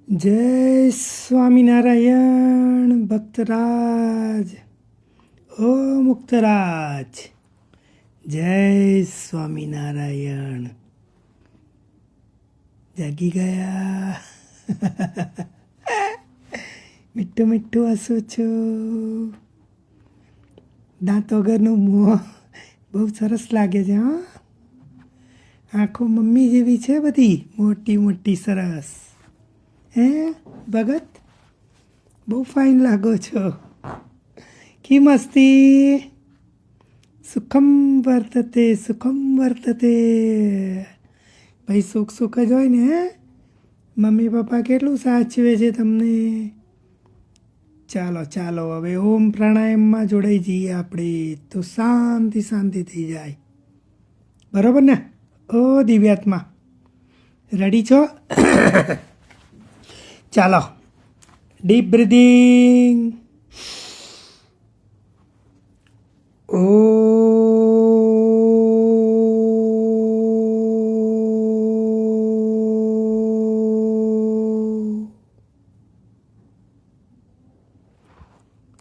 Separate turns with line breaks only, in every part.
જય સ્વામિનારાયણ ભક્તરાજ. ઓ મુક્તરાજ, જય સ્વામિનારાયણ. જાગી ગયા? મીઠું મીઠું હસું છું. દાંત વગરનું મોં બહુ સરસ લાગે છે. હા, આંખો મમ્મી જેવી છે, બધી મોટી મોટી સરસ. હે ભગત, બહુ ફાઇન લાગો છો. કી મસ્તી. સુખમ વર્તતે સુખમ વર્તતે. ભાઈ સુખ સુખ જ હોય ને. હે, મમ્મી પપ્પા કેટલું સાચવે છે તમને. ચાલો ચાલો, હવે ઓમ પ્રાણાયામમાં જોડાઈ જઈએ આપણે, તો શાંતિ શાંતિ થઈ જાય. બરાબર ને? ઓ દિવ્યાત્મા, રેડી છો? ચાલો, ડીપ બ્રીધિંગ. ઓ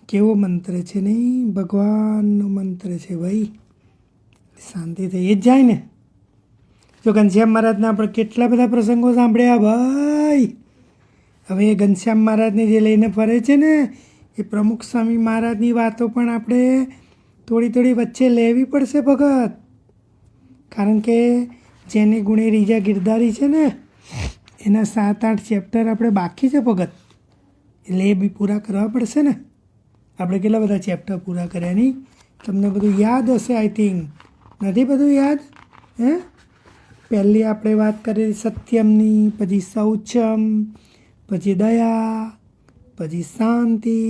કેવો મંત્ર છે નહીં? ભગવાનનો મંત્ર છે ભાઈ. શાંતિ થઈ જ જાય ને. જો ઘનશ્યામ મહારાજના આપણે કેટલા બધા પ્રસંગો સાંભળ્યા ભાઈ. હવે એ ઘનશ્યામ મહારાજને જે લઈને ફરે છે ને, એ પ્રમુખ સ્વામી મહારાજની વાતો પણ આપણે થોડી થોડી વચ્ચે લેવી પડશે ભગત. કારણ કે જેને ગુણે રીજા ગિરધારી છે ને, એના 7-8 ચેપ્ટર આપણે બાકી છે ભગત. એટલે એ બી પૂરા કરવા પડશે ને. આપણે કેટલા બધા ચેપ્ટર પૂરા કર્યા નહીં? તમને બધું યાદ હશે આઈ થિંક. નથી બધું યાદ? હે, પહેલી આપણે વાત કરી સત્યમની, પછી શૌચમ, પછી દયા, પછી શાંતિ,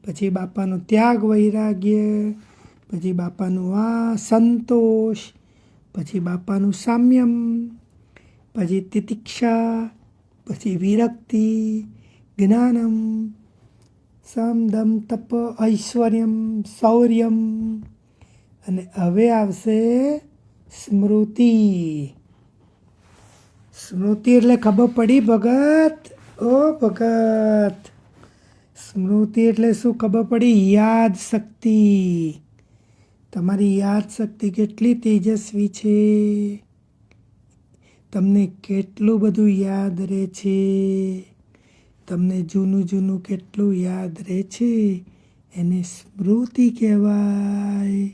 પછી બાપાનો ત્યાગ વૈરાગ્ય, પછી બાપાનું સંતોષ, પછી બાપાનું સામ્યમ, પછી તિતિક્ષા, પછી વિરક્તિ, જ્ઞાનમ, સમ દમ તપ ઐશ્વર્યમ શૌર્યમ, અને હવે આવશે સ્મૃતિ. સ્મૃતિ એટલે ખબર પડી ભગત? ઓ ભગત, સ્મૃતિ એટલે શું ખબર પડી? યાદ શક્તિ. તમારી યાદ શક્તિ કેટલી તેજસ્વી છે. તમને કેટલું બધું યાદ રહે છે. તમને જૂનું જૂનું કેટલું યાદ રહે છે. એને સ્મૃતિ કહેવાય.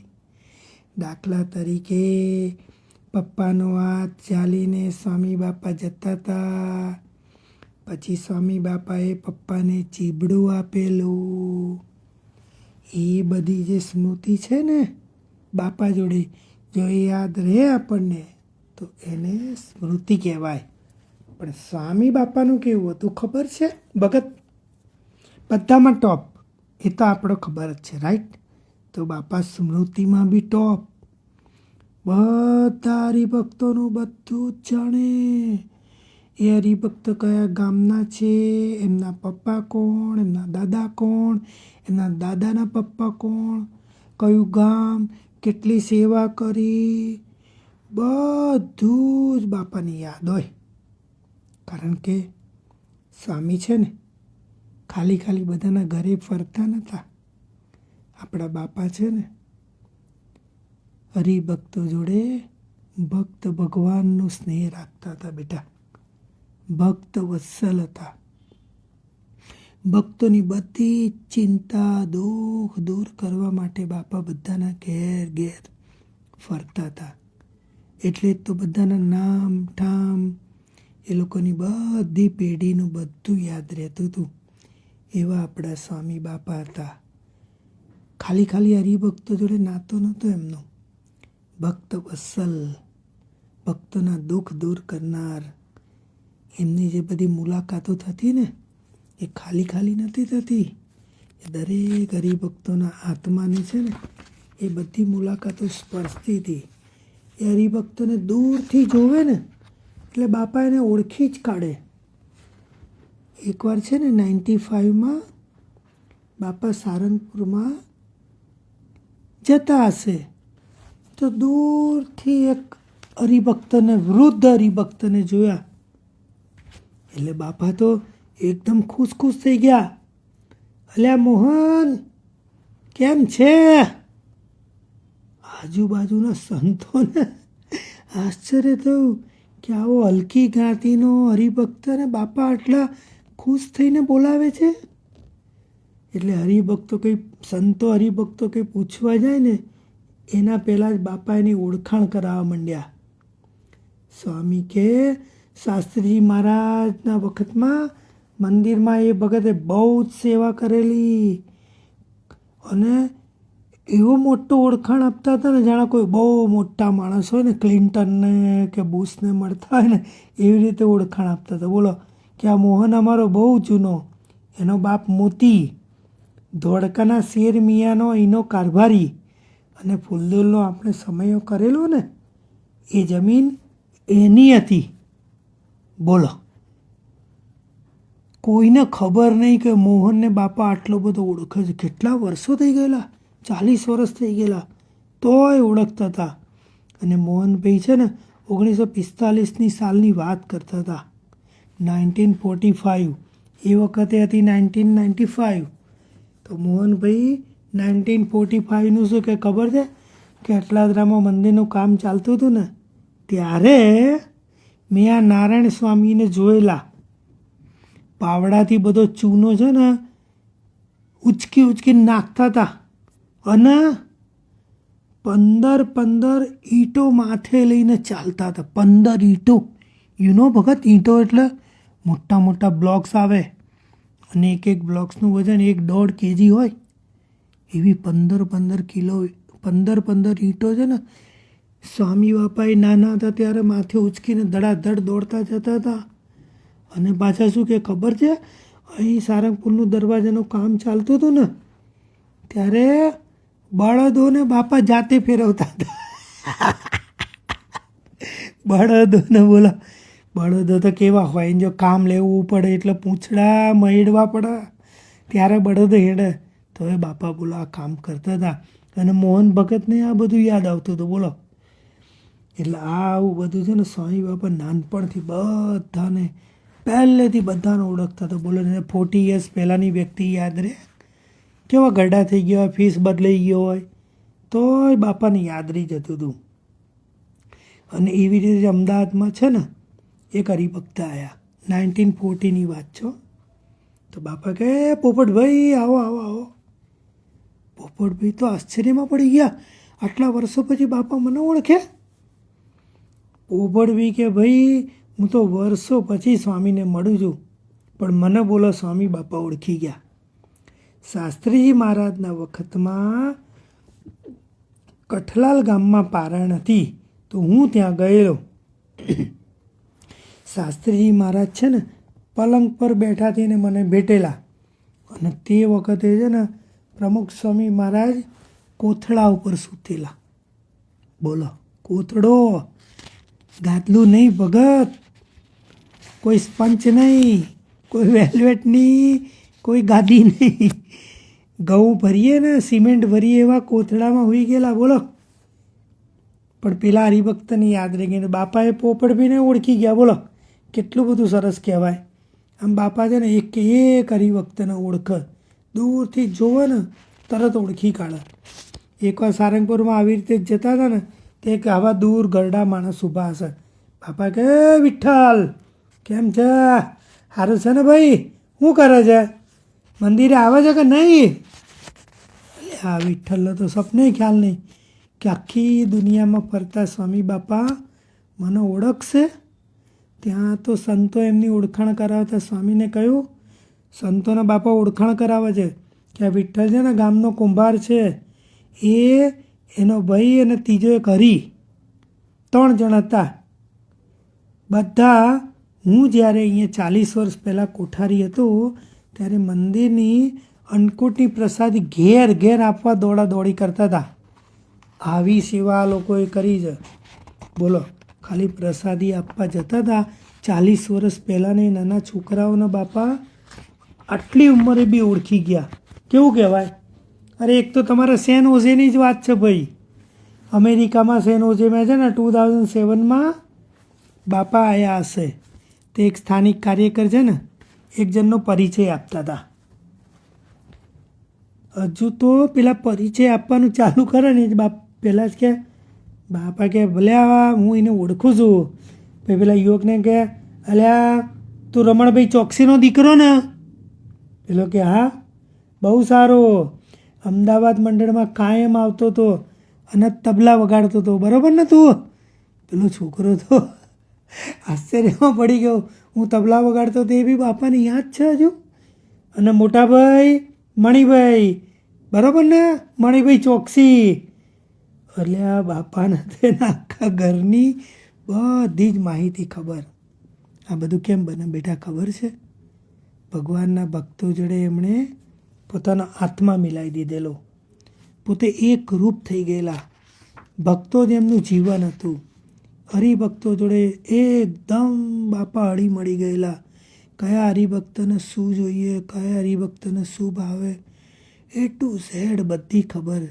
દાખલા તરીકે પપ્પાનો હાથ ઝાલીને સ્વામી બાપા જતા હતા. પછી સ્વામી બાપાએ પપ્પાને ચીબડું આપેલું. એ બધી જે સ્મૃતિ છે ને બાપા જોડે, જો એ યાદ રહે આપણને, તો એને સ્મૃતિ કહેવાય. પણ સ્વામી બાપાનું કેવું હતું ખબર છે ભગત? બધામાં ટોપ. એ તો આપણો ખબર જ છે, રાઈટ? તો બાપા સ્મૃતિમાં બી ટોપ. બધા હરિભક્તોનું બધું જ જાણે. એ હરિભક્ત કયા ગામના છે, એમના પપ્પા કોણ, એમના દાદા કોણ, એમના દાદાના પપ્પા કોણ, કયું ગામ, કેટલી સેવા કરી, બધું જ બાપાની યાદ હોય. કારણ કે સ્વામી છે ને, ખાલી ખાલી બધાના ઘરે ફરતા નહોતા. આપણા બાપા છે ને, હરિભક્તો જોડે ભક્ત ભગવાનનો સ્નેહ રાખતા હતા બેટા. ભક્ત વત્સલ હતા. ભક્તોની બધી ચિંતા દુઃખ દૂર કરવા માટે બાપા બધાના ઘેર ઘેર ફરતા હતા. એટલે જ તો બધાના નામ ઠામ, એ લોકોની બધી પેઢીનું બધું યાદ રહેતું હતું. એવા આપણા સ્વામી બાપા હતા. ખાલી ખાલી હરિભક્તો જોડે નાતો નહોતો એમનો. ભક્ત વત્સલ, ભક્તોના દુઃખ દૂર કરનાર. એમની જે બધી મુલાકાતો થતી ને, એ ખાલી ખાલી નથી થતી. એ દરેક હરિભક્તોના આત્માને છે ને, એ બધી મુલાકાતો સ્પર્શતી હતી. એ હરિભક્તોને દૂરથી જોવે ને, એટલે બાપા એને ઓળખી જ કાઢે. એકવાર છે ને 95માં બાપા સારંગપુરમાં જતા હશે, તો દૂરથી એક હરિભક્તને, વૃદ્ધ હરિભક્તને જોયા. એટલે બાપા તો એકદમ ખુશ થઈ ગયા. અલ્યા મોહન કેમ છે? આજુબાજુના સંતોને આશ્ચર્ય થયું કે આવો હલકી જ્ઞાતિનો હરિભક્તને બાપા આટલા ખુશ થઈને બોલાવે છે. એટલે સંતો હરિભક્તો કંઈ પૂછવા જાય ને એના પહેલાં જ બાપા એની ઓળખાણ કરાવવા માંડ્યા. સ્વામી કે શાસ્ત્રીજી મહારાજના વખતમાં મંદિરમાં એ ભગતે બહુ જ સેવા કરેલી અને એવો મોટો ઓળખાણ આપતા હતા ને જાણે કોઈ બહુ મોટા માણસ હોય ને ક્લિન્ટનને કે બુશને મળતા હોય ને એવી રીતે ઓળખાણ આપતા હતા. બોલો કે આ મોહન અમારો બહુ જૂનો, એનો બાપ મોતી, ધોળકાના શેર મિયાનો અહીંનો કારભારી અને ફૂલદોલનો આપણે સમયો કરેલો ને એ જમીન એની હતી. બોલો કોઈને ખબર નહીં કે મોહનને બાપા આટલો બધો ઓળખે છે. કેટલા વર્ષો થઈ ગયેલા, 40 વર્ષ થઈ ગયેલા, તોય ઓળખતા હતા. અને મોહનભાઈ છે ને 1945ની સાલની વાત કરતા હતા. 1945 એ વખતે હતી 1995. તો મોહનભાઈ 1945નું શું કે ખબર છે કે અટલાદરામાં મંદિરનું કામ ચાલતું હતું ને ત્યારે મેં આ નારાયણ સ્વામીને જોયેલા. પાવડાથી બધો ચૂનો છે ને ઉચકીને નાખતા હતા અને 15 ઈંટો માથે લઈને ચાલતા હતા. 15 ઈંટો, ભગત ઈંટો એટલે મોટા બ્લોક્સ આવે અને એક બ્લોક્સનું વજન 1.5 kg હોય. એવી 15 કિલો 15 ઈંટો છે ને સ્વામી બાપાએ નાના હતા ત્યારે માથે ઉચકીને ધડાધડ દોડતા જતા હતા. અને પાછા શું કે ખબર છે, અહીં સારંગપુરનું દરવાજાનું કામ ચાલતું હતું ને ત્યારે બળદોને બાપા જાતે ફેરવતા હતા. બળદોને બોલો, બળદો તો કેવા હોય, જો કામ લેવું પડે એટલે પૂંછડા મહેડવા પડે ત્યારે બળદો હેડે. તો એ બાપા બોલો આ કામ કરતા હતા. અને મોહન ભગતને આ બધું યાદ આવતું હતું. બોલો એટલે આવું બધું છે ને સ્વામી બાપા નાનપણથી બધાને પહેલેથી બધાને ઓળખતા હતા. બોલો ને 40 years પહેલાંની વ્યક્તિ યાદ રહે, કેવા ગરડા થઈ ગયા હોય, ફીસ બદલાઈ ગયો હોય તોય બાપાને યાદ રહી જતું હતું. અને એવી રીતે અમદાવાદમાં છે ને એક હરિભક્ત આવ્યા, 1940ની વાત છો. તો બાપા કહે પોપટભાઈ આવો આવો આવો. પોપટભાઈ તો આશ્ચર્યમાં પડી ગયા, આટલા વર્ષો પછી બાપા મને ઓળખે. પોપટભાઈ કે ભાઈ હું તો વર્ષો પછી સ્વામીને મળું છું પણ મને બોલો સ્વામી બાપા ઓળખી ગયા. શાસ્ત્રીજી મહારાજના વખતમાં કઠલાલ ગામમાં પારણ હતી તો હું ત્યાં ગયેલો. શાસ્ત્રીજી મહારાજ છે ને પલંગ પર બેઠા થઈને મને ભેટેલા અને તે વખતે છે ને પ્રમુખ સ્વામી મહારાજ કોથળા ઉપર સૂતેલા. બોલો કોથળો, ગાદલું નહીં ભગત, કોઈ સ્પંચ નહીં, કોઈ વેલ્વેટ નહીં, કોઈ ગાદી નહીં, ઘઉં ભરીએ ને સિમેન્ટ ભરીએ એવા કોથળામાં હોઈ ગયેલા. બોલો પણ પેલા હરિભક્તને યાદ રહી ગઈ. બાપાએ પોપટભાઈને ઓળખી ગયા. બોલો કેટલું બધું સરસ કહેવાય. આમ બાપા છે ને એક હરિભક્તને ઓળખે, દૂરથી જોવે ને તરત ઓળખી કાઢે. એકવાર સારંગપુરમાં આવી રીતે જતા હતા ને તે એક આવા દૂર ગરડા માણસ ઊભા હશે. બાપા કે વિઠ્ઠલ કેમ છે? સારું છે ને ભાઈ? શું કરે છે? મંદિરે આવે છે કે નહીં? આ વિઠ્ઠલનો તો સપને ખ્યાલ નહીં કે આખી દુનિયામાં ફરતા સ્વામી બાપા મને ઓળખશે. ત્યાં તો સંતો એમની ઓળખાણ કરાવતા. સ્વામીને કહ્યું સંતોના બાપા ઓળખાણ કરાવે છે કે આ વિઠ્ઠલ છે ને ગામનો કુંભાર છે, એનો ભાઈ અને ત્રીજો એક હરી, 3 જણ હતા. બધા હું જ્યારે અહીંયા 40 વર્ષ પહેલાં કોઠારી હતો ત્યારે મંદિરની અન્નકૂટની પ્રસાદી ઘેર આપવા દોડી કરતા હતા. આવી સેવા આ લોકોએ કરી છે. બોલો ખાલી પ્રસાદી આપવા જતા હતા. 40 વર્ષ પહેલાંને નાના છોકરાઓના બાપા આટલી ઉંમરે બી ઓળખી ગયા. કેવું કહેવાય? અરે એક તો તમારા સેન ઓઝેની જ વાત છે ભાઈ. અમેરિકામાં સેન ઓઝેમાં છે ને 2007માં બાપા આવ્યા હશે તે એક સ્થાનિક કાર્યકર છે ને એક જણનો પરિચય આપતા હતા. હજુ તો પેલા પરિચય આપવાનું ચાલુ કરે ને બાપ પહેલાં જ કે બાપા કે ભલે આ હું એને ઓળખું છું. પછી પેલા યુવકને કે અલ્યા તું રમણભાઈ ચોકસીનો દીકરો ને? પેલો કે હા, બહુ સારો, અમદાવાદ મંડળમાં કાયમ આવતો હતો અને તબલા વગાડતો હતો, બરાબર ને તું? પેલો છોકરો તો આશ્ચર્યમાં પડી ગયો, હું તબલા વગાડતો હતો એ બી બાપાને યાદ છે હજુ? અને મોટાભાઈ મણિભાઈ, બરાબર ને? મણિભાઈ ચોકસી. એટલે આ બાપાને તેના આખા ઘરની બધી જ માહિતી ખબર. આ બધું કેમ બને બેટા ખબર છે? ભગવાનના ભક્તો જોડે એમણે પોતાનો આત્મા મિલાવી દીધેલો, પોતે એક રૂપ થઈ ગયેલા. ભક્તો જ એમનું જીવન હતું. હરિભક્તો જોડે એકદમ બાપા હળી મળી ગયેલા. કયા હરિભક્તને શું જોઈએ, કયા હરિભક્તને શું ભાવે, એ ટુ ઝેડ બધી ખબર.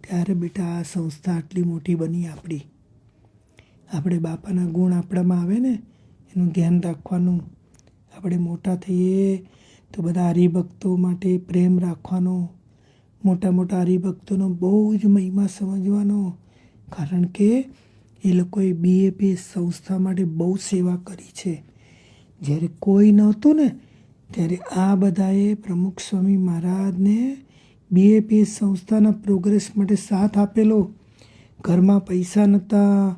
ત્યારે બેટા આ સંસ્થા આટલી મોટી બની આપણી. આપણે બાપાના ગુણ આપણામાં આવે ને એનું ધ્યાન રાખવાનું. આપણે મોટા થઈએ તો બધા હરિભક્તો માટે પ્રેમ રાખવાનો. મોટા મોટા હરિભક્તોનો બહુ જ મહિમા સમજવાનો. કારણ કે એ લોકોએ BAPS સંસ્થા માટે બહુ સેવા કરી છે. જ્યારે કોઈ નહોતું ને ત્યારે આ બધાએ પ્રમુખ સ્વામી મહારાજને BAPS સંસ્થાના પ્રોગ્રેસ માટે સાથ આપેલો. ઘરમાં પૈસા નહોતા,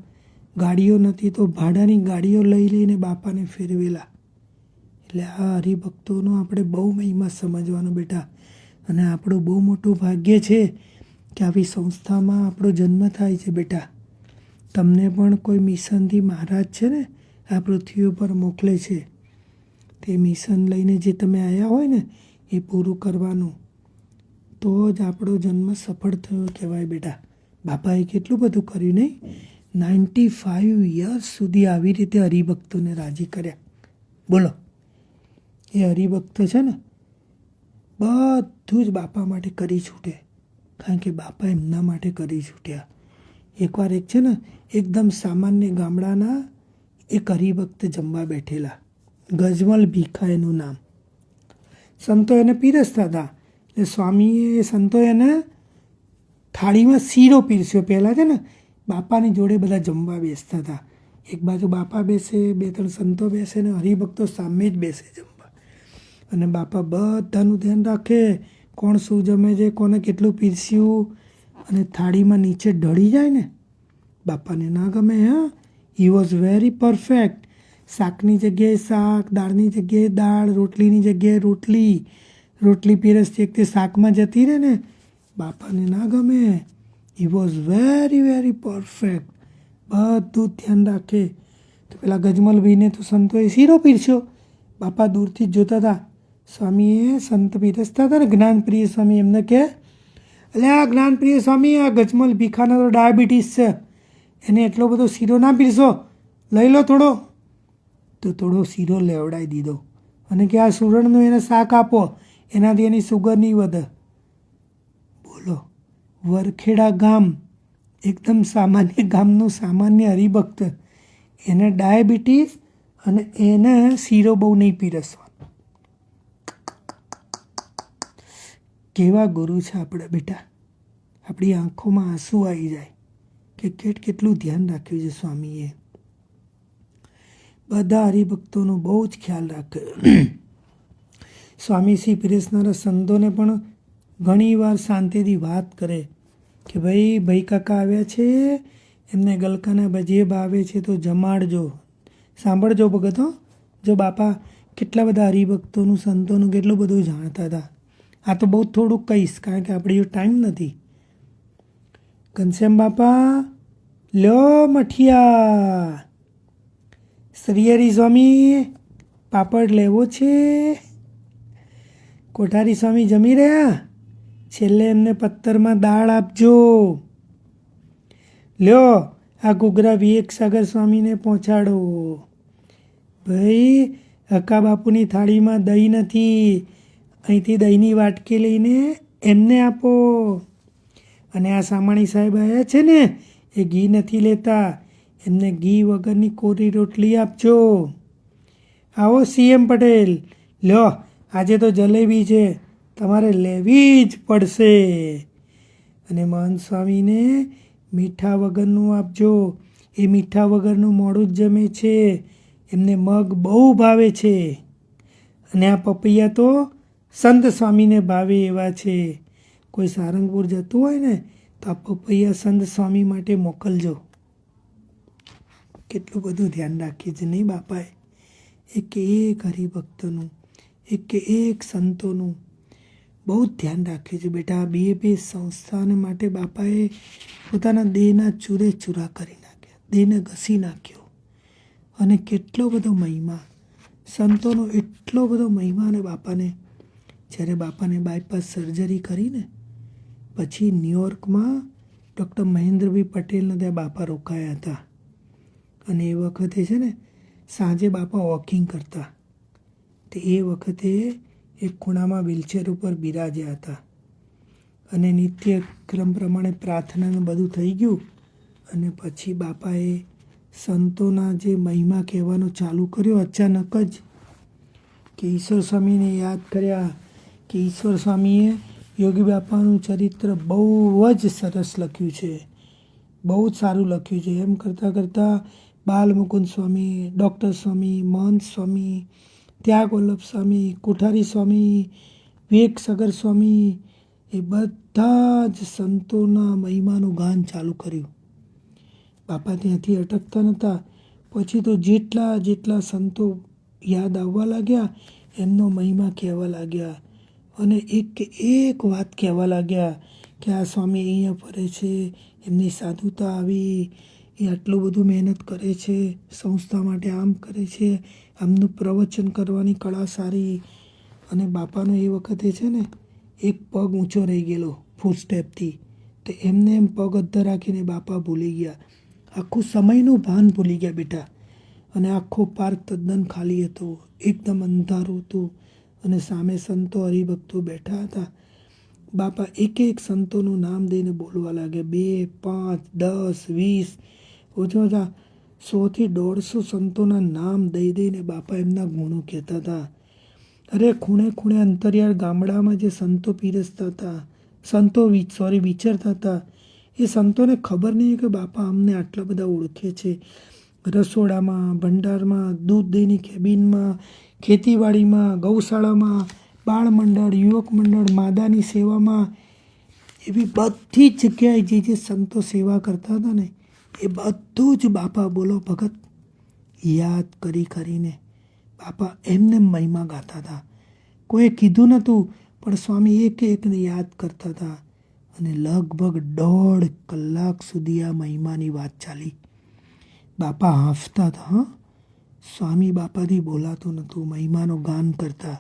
ગાડીઓ નથી, તો ભાડાની ગાડીઓ લઈ લઈને બાપાને ફેરવેલા. એટલે આ હરિભક્તોનો આપણે બહુ મહિમા સમજવાનો બેટા. અને આપણું બહુ મોટું ભાગ્ય છે કે આવી સંસ્થામાં આપણો જન્મ થાય છે બેટા. તમને પણ કોઈ મિશનથી મહારાજ છે ને આ પૃથ્વી ઉપર મોકલે છે. તે મિશન લઈને જે તમે આવ્યા હોય ને એ પૂરું કરવાનું, તો જ આપણો જન્મ સફળ થયો કહેવાય બેટા. બાપાએ કેટલું બધું કર્યું નહીં? 95 યર્સ સુધી આવી રીતે હરિભક્તોને રાજી કર્યા. બોલો, એ હરિભક્ત છે ને બધું જ બાપા માટે કરી છૂટે, કારણ કે બાપા એમના માટે કરી છૂટ્યા. એકવાર એક છે ને એકદમ સામાન્ય ગામડાના એક હરિભક્ત જમવા બેઠેલા. ગજમલ ભીખા એનું નામ. સંતો એને પીરસતા હતા. એટલે સ્વામીએ સંતો એને થાળીમાં શીરો પીરસ્યો. પહેલાં છે ને બાપાની જોડે બધા જમવા બેસતા હતા. એક બાજુ બાપા બેસે, 2-3 સંતો બેસે ને હરિભક્તો સામે જ બેસે જમવા. અને બાપા બધાનું ધ્યાન રાખે, કોણ શું જમે છે, કોને કેટલું પીરસ્યું. અને થાળીમાં નીચે ઢળી જાય ને બાપાને ના ગમે. હા, હી વોઝ વેરી પરફેક્ટ. શાકની જગ્યાએ શાક, દાળની જગ્યાએ દાળ, રોટલીની જગ્યાએ રોટલી. રોટલી પીરસતી વખતે શાકમાં જતી રહે ને બાપાને ના ગમે. He was very very perfect. બધું ધ્યાન રાખે. તો પેલા ગજમલભાઈને તો સંતોએ શીરો પીરસ્યો. બાપા દૂરથી જ જોતા હતા. સ્વામીએ સંત પીરસતા હતા ને જ્ઞાનપ્રિય સ્વામી, એમને કહે એટલે આ જ્ઞાનપ્રિય સ્વામી, આ ગજમલ ભીખાનો તો ડાયાબિટીસ છે, એને એટલો બધો શીરો ના પીરસો, લઈ લો થોડો. તો થોડો શીરો લેવડાવી દીધો અને કે આ સુરણનું એને શાક આપો, એનાથી એની સુગર નહીં વધે. બોલો, વરખેડા ગામ, એકદમ સામાન્ય ગામનું સામાન્ય હરિભક્ત, એને ડાયાબિટીસ અને એને શીરો બહુ નહીં પીરસવાનો. કેવા ગુરુ છે આપણા બેટા. આપણી આંખોમાં આંસુ આવી જાય કે કેટલું ધ્યાન રાખ્યું છે સ્વામીએ. બધા હરિભક્તોનો બહુ જ ખ્યાલ રાખે. સ્વામીશ્રી પીરસનારા સંતોને પણ ઘણીવાર શાંતિથી વાત કરે કે ભાઈ કાકા આવ્યા છે, એમને ગલકાના ભજીએ ભાવે છે તો જમાડજો. સાંભળજો ભગતો, જો બાપા કેટલા બધા હરિભક્તોનું સંતોનું કેટલું બધું જાણતા હતા. આ તો બહુ થોડુંક કહીશ કારણ કે આપણે ટાઈમ નથી. ઘનશ્યામ બાપા લ્યો મઠિયા. શ્રીહરિ સ્વામી પાપડ લેવો છે. કોઠારી સ્વામી જમી રહ્યા, છેલ્લે એમને પત્તરમાં દાળ આપજો. લ્યો આ ઘૂઘરા વિવેક સાગર સ્વામીને પહોંચાડો. ભાઈ હકા બાપુની થાળીમાં દહીં નથી, અહીંથી દહીંની વાટકી લઈને એમને આપો. અને આ સામાણી સાહેબ આવ્યા છે ને એ ઘી નથી લેતા, એમને ઘી વગરની કોરી રોટલી આપજો. આવો સીએમ પટેલ, લ્યો આજે તો જલેબી છે, તમારે લેવી જ પડશે. અને મહંત સ્વામીને મીઠા વગરનું આપજો, એ મીઠા વગરનું મોડું જ જમે છે, એમને મગ બહુ ભાવે છે. અને આ પપૈયા તો સંત સ્વામીને ભાવે એવા છે. કોઈ સારંગપુર જતું હોય ને તો આ પપૈયા સંત સ્વામી માટે મોકલજો. કેટલું બધું ધ્યાન રાખીએ છે નહીં બાપાએ, એક હરિભક્તનું, એક સંતોનું બહુ જ ધ્યાન રાખ્યું છે બેટા. આ બે સંસ્થાને માટે બાપાએ પોતાના દેહના ચૂરે ચૂરા કરી નાખ્યા, દેહને ઘસી નાખ્યો. અને કેટલો બધો મહિમા સંતોનો, એટલો બધો મહિમા. અને બાપાને જ્યારે બાપાને બાયપાસ સર્જરી કરીને પછી ન્યુયોર્કમાં ડૉક્ટર મહેન્દ્રભાઈ પટેલને ત્યાં બાપા રોકાયા હતા. અને એ વખતે છે ને સાંજે બાપા વોકિંગ કરતા, તો એ વખતે એક ખૂણામાં વ્હીલચેર ઉપર બિરાજ્યા હતા. અને નિત્યક્રમ પ્રમાણે પ્રાર્થનાનું બધું થઈ ગયું. અને પછી બાપાએ સંતોના જે મહિમા કહેવાનો ચાલુ કર્યો અચાનક જ, કે ઈશ્વર સ્વામીને યાદ કર્યા કે ઈશ્વર સ્વામીએ યોગી બાપાનું ચરિત્ર બહુ જ સરસ લખ્યું છે, બહુ જ સારું લખ્યું છે. એમ કરતાં કરતાં બાલમુકુંદ સ્વામી, ડૉક્ટર સ્વામી, મહંત સ્વામી, ત્યાગ વલ્લભ સ્વામી, કોઠારી સ્વામી, વિવેક સાગર સ્વામી, એ બધા જ સંતોના મહિમાનું ગાન ચાલુ કર્યું. બાપા ત્યાંથી અટકતા નહોતા. પછી તો જેટલા સંતો યાદ આવવા લાગ્યા એમનો મહિમા કહેવા લાગ્યા. અને એક વાત કહેવા લાગ્યા કે આ સ્વામી અહીંયા ફરે છે, એમની સાધુતા આવી, એ આટલું બધું મહેનત કરે છે સંસ્થા માટે, આમ કરે છે, આમનું પ્રવચન કરવાની કળા સારી. અને બાપાનો એ વખતે છે ને એક પગ ઊંચો રહી ગયેલો ફૂટસ્ટેપથી, તો એમને એમ પગ અદ્ધર રાખીને બાપા ભૂલી ગયા, આખું સમયનું ભાન ભૂલી ગયા બેટા. અને આખો પાર્ક તદ્દન ખાલી હતો, એકદમ અંધારું હતું. અને સામે સંતો હરિભક્તો બેઠા હતા. બાપા એક સંતોનું નામ દઈને બોલવા લાગ્યા, 2, 5, 10, 20, ઓછા 100થી 150 સંતોના નામ દઈને બાપા એમના ગુણો કહેતા હતા. અરે ખૂણે અંતરિયાળ ગામડામાં જે સંતો પીરસતા હતા, વિચરતા હતા, એ સંતોને ખબર નહીં કે બાપા અમને આટલા બધા ઓળખે છે. રસોડામાં, ભંડારમાં, દૂધ દહીંની કેબિનમાં, ખેતીવાડીમાં, ગૌશાળામાં, બાળ મંડળ, યુવક મંડળ, માદાની સેવામાં, એવી બધી જ જગ્યાએ જે સંતો સેવા કરતા હતા ને, એ બધું જ બાપા બોલો ભગત યાદ કરીને બાપા એમને મહિમા ગાતા હતા. કોઈ કીધું નહોતું, પણ સ્વામી એકને યાદ કરતા હતા. અને લગભગ 1.5 કલાક સુધી આ મહિમાની વાત ચાલી. બાપા હાંફતા હતા. હા, સ્વામી બાપાથી બોલાતું નહોતું, મહિમાનું ગાન કરતા.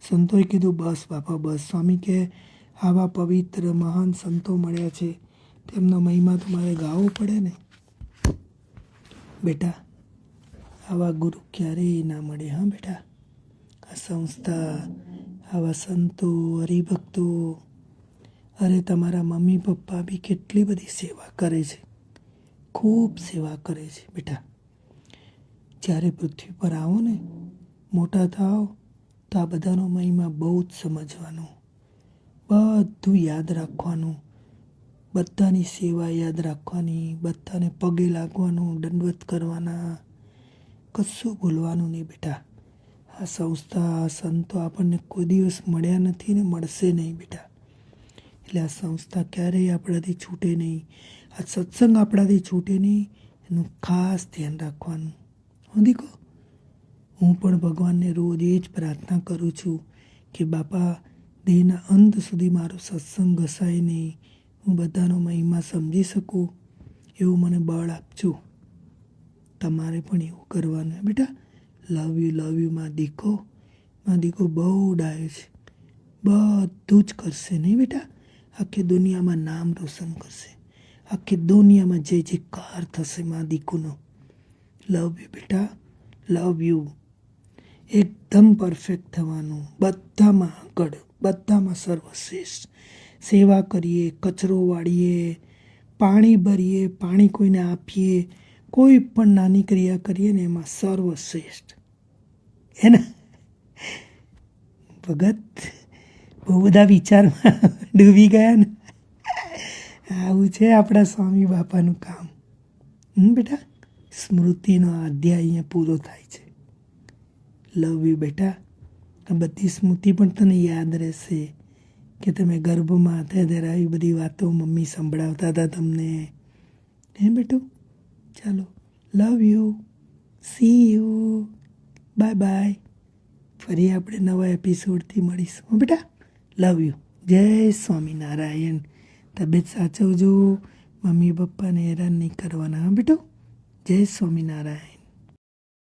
સંતોએ કીધું બસ બાપા બસ. સ્વામી કે આવા પવિત્ર મહાન સંતો મળ્યા છે, તેમનો મહિમા તમારે ગાવો પડે ને બેટા. આવા ગુરુ ક્યારેય ના મળે. હા બેટા, આ સંસ્થા, આવા સંતો, હરિભક્તો, અરે તમારા મમ્મી પપ્પા બી કેટલી બધી સેવા કરે છે, ખૂબ સેવા કરે છે બેટા. જ્યારે પૃથ્વી પર આવો ને, મોટા થાવ તો આ બધાનો મહિમા બહુ જ સમજવાનો, બધું યાદ રાખવાનું, બધાની સેવા યાદ રાખવાની, બધાને પગે લાગવાનું, દંડવત કરવાના, કશું ભૂલવાનું નહીં બેટા. આ સંસ્થા, આ સંતો આપણને કોઈ દિવસ મળ્યા નથી ને મળશે નહીં બેટા. એટલે આ સંસ્થા ક્યારેય આપણાથી છૂટે નહીં, આ સત્સંગ આપણાથી છૂટે નહીં, એનું ખાસ ધ્યાન રાખવાનું. દીકો, હું પણ ભગવાનને રોજ એ જ પ્રાર્થના કરું છું કે બાપા દેહના અંત સુધી મારો સત્સંગ ઘસાય નહીં, હું બધાનો મહિમા સમજી શકું, એવું મને બળ આપજો. તમારે પણ એવું કરવાનું બેટા. લવ યુ માં દીકો બહુ ડાયો છે, બધું જ કરશે નહીં બેટા. આખી દુનિયામાં નામ રોશન કરશે, આખી દુનિયામાં જયકાર થશે માં દીકુનો. લવ યુ બેટા, લવ યુ. એકદમ પરફેક્ટ થવાનું, બધામાં આગળ, બધામાં સર્વશ્રેષ્ઠ. સેવા કરીએ, કચરો વાળીએ, પાણી ભરીએ, પાણી કોઈને આપીએ, કોઈ પણ નાની ક્રિયા કરીએ ને એમાં સર્વશ્રેષ્ઠ. હે ને ભગત બહુ બધા વિચારમાં ડૂબી ગયા ને. આવું છે આપણા સ્વામી બાપાનું કામ. બેટા સ્મૃતિનો અધ્યાય અહીંયા પૂરો થાય છે. લવ યુ બેટા. આ બધી સ્મૃતિ પણ તને યાદ રહેશે કે તમે ગર્ભમાં હતા ત્યારે આવી બધી વાતો મમ્મી સંભળાવતા હતા તમને. હે બેટું ચાલો love you, C you, bye bye. ફરી આપણે નવા એપિસોડથી મળીશું. હો બેટા લવ યુ. જય સ્વામિનારાયણ. તબિયત સાચવજો. મમ્મી પપ્પાને હેરાન નહીં કરવાના. હા બેટું જય સ્વામિનારાયણ.